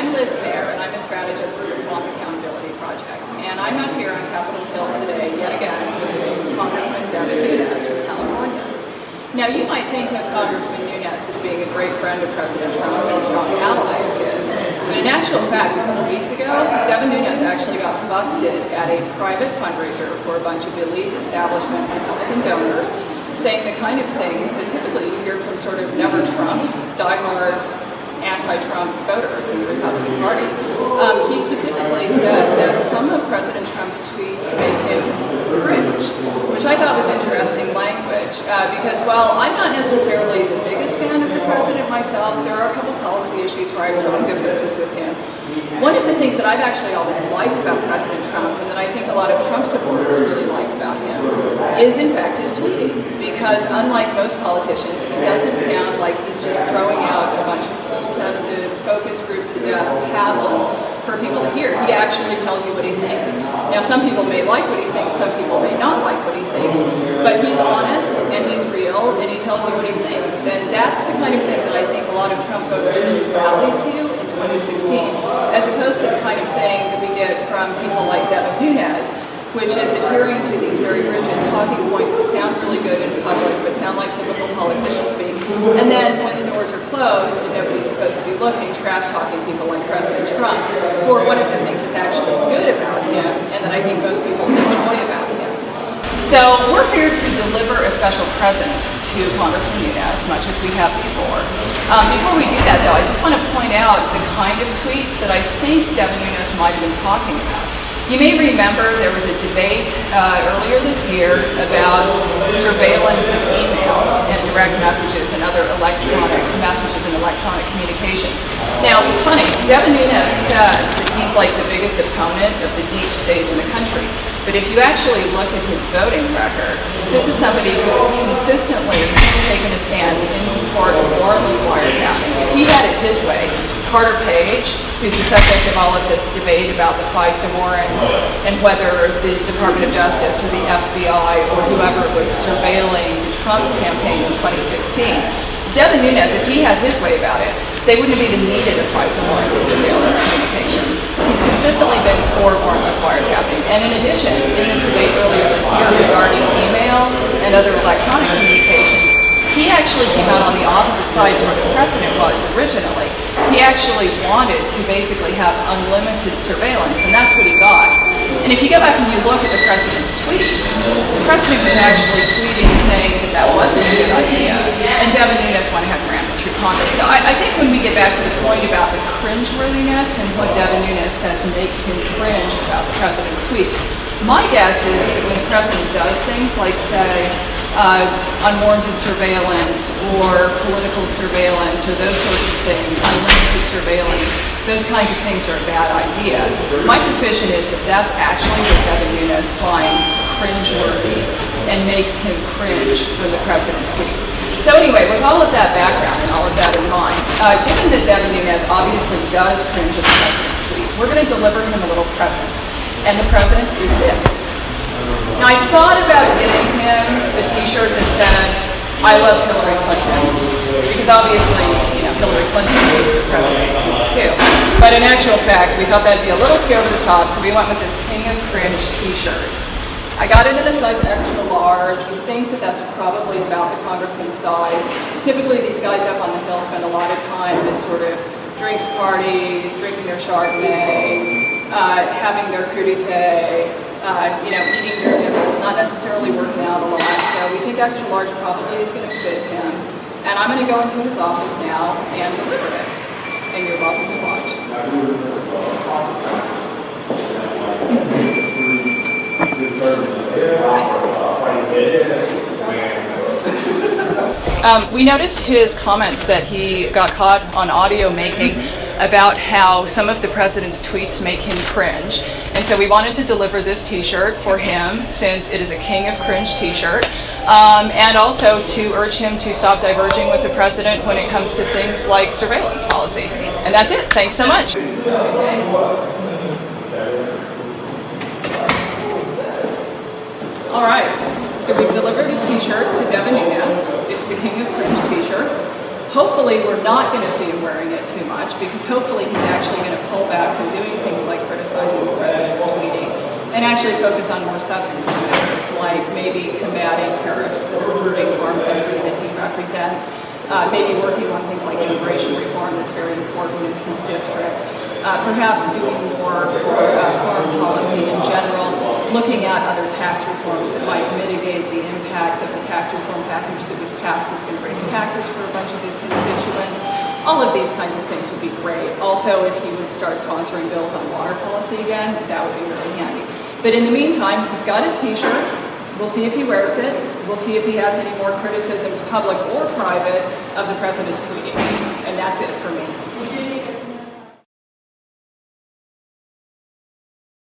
I'm Liz Mayer, and I'm a strategist for the Swamp Accountability Project. And I'm up here on Capitol Hill today, yet again, visiting Congressman Devin Nunes from California. Now, you might think of Congressman Nunes as being a great friend of President Trump and a strong ally of his, but in actual fact, a couple weeks ago, Devin Nunes actually got busted at a private fundraiser for a bunch of elite establishment Republican donors, saying the kind of things that typically you hear from sort of never Trump, diehard anti-Trump voters in the Republican Party. He specifically said that some of President Trump's tweets make him cringe, which I thought was interesting language, because while I'm not necessarily the biggest fan of the president myself, there are a couple policy issues where I have strong differences with him. One of the things that I've actually always liked about President Trump, and that I think a lot of Trump supporters really like about him, is in fact his tweeting. Because unlike most politicians, he doesn't sound like he's just throwing out a bunch of poll-tested, focus group to death pablum for people to hear. He actually tells you what he thinks. Now, some people may like what he thinks, some people may not like what he thinks, but he's honest and he's real and he tells you what he thinks. And that's the kind of thing that I think a lot of Trump voters really rallied to in 2016, as opposed to the kind of thing that we get from people like Devin Nunes, which is adhering to these very rigid talking points that sound really good in public but sound like typical politician speak. And then when the doors are closed and nobody's supposed to be looking, trash talking people like President Trump for one of the things that's actually good about him and that I think most people enjoy about him. So we're here to deliver a special present to Congressman Nunes, much as we have before. Before we do that, though, I just want to point out the kind of tweets that I think Devin Nunes might have been talking about. You may remember there was a debate earlier this year about surveillance of emails and direct messages and other electronic messages and electronic communications. Now, it's funny, Devin Nunes says that he's like the biggest opponent of the deep state in the country. But if you actually look at his voting record, this is somebody who has consistently taken a stance in support of warrantless wiretapping. If he had it his way, Carter Page, who's the subject of all of this debate about the FISA warrant and whether the Department of Justice or the FBI or whoever was surveilling the Trump campaign in 2016, Devin Nunes, if he had his way about it, they wouldn't have even needed a FISA warrant to surveil those communications. He's consistently been for warrantless wiretapping. And in addition, in this debate earlier this year regarding email and other electronic communications, he actually came out on the opposite side to where the president was originally. He actually wanted to basically have unlimited surveillance, and that's what he got. And if you go back and you look at the president's tweets, the president was actually tweeting saying that that wasn't a good idea, and Devin Nunes went ahead and ran it through Congress. So I think when we get back to the point about the cringeworthiness and what Devin Nunes says makes him cringe about the president's tweets, my guess is that when the president does things like, say, unwarranted surveillance or political surveillance or those sorts of things, unlimited surveillance, those kinds of things are a bad idea. My suspicion is that that's actually what Devin Nunes finds cringeworthy and makes him cringe when the president tweets. So anyway, with all of that background and all of that in mind, given that Devin Nunes obviously does cringe at the president's tweets, we're going to deliver him a little present. And the present is this. Now, I thought about getting him a t-shirt that said, "I love Hillary Clinton," because obviously, Hillary Clinton hates the president's tweets too. But in actual fact, we thought that'd be a little too over the top, so we went with this King of Cringe t-shirt. I got it in a size extra large. We think that that's probably about the congressman's size. Typically, these guys up on the Hill spend a lot of time at sort of drinks parties, drinking their Chardonnay, having their crudité, eating their nipples, not necessarily working out a lot. So we think extra large probably is going to fit him. And I'm going to go into his office now and deliver it. And you're welcome to watch. We noticed his comments that he got caught on audio making about how some of the president's tweets make him cringe. And so we wanted to deliver this t-shirt for him, since it is a King of Cringe t-shirt, and also to urge him to stop diverging with the president when it comes to things like surveillance policy. And that's it. Thanks so much. All right. So we've delivered a t-shirt to Devin Nunes. It's the King of Cringe t-shirt. Hopefully we're not going to see him wearing it too much, because hopefully he's actually going to pull back from doing things like criticizing the president's tweeting and actually focus on more substantive matters, like maybe combating tariffs, the hurting farm country that he represents, maybe working on things like immigration reform that's very important in his district, perhaps doing more for foreign policy in general, looking at other tax reforms that might mitigate the impact of the tax reform package that was passed that's going to raise taxes for a bunch of his constituents. All of these kinds of things would be great. Also, if he would start sponsoring bills on water policy again, that would be really handy. But in the meantime, he's got his t-shirt. We'll see if he wears it. We'll see if he has any more criticisms, public or private, of the president's tweeting. And that's it for me.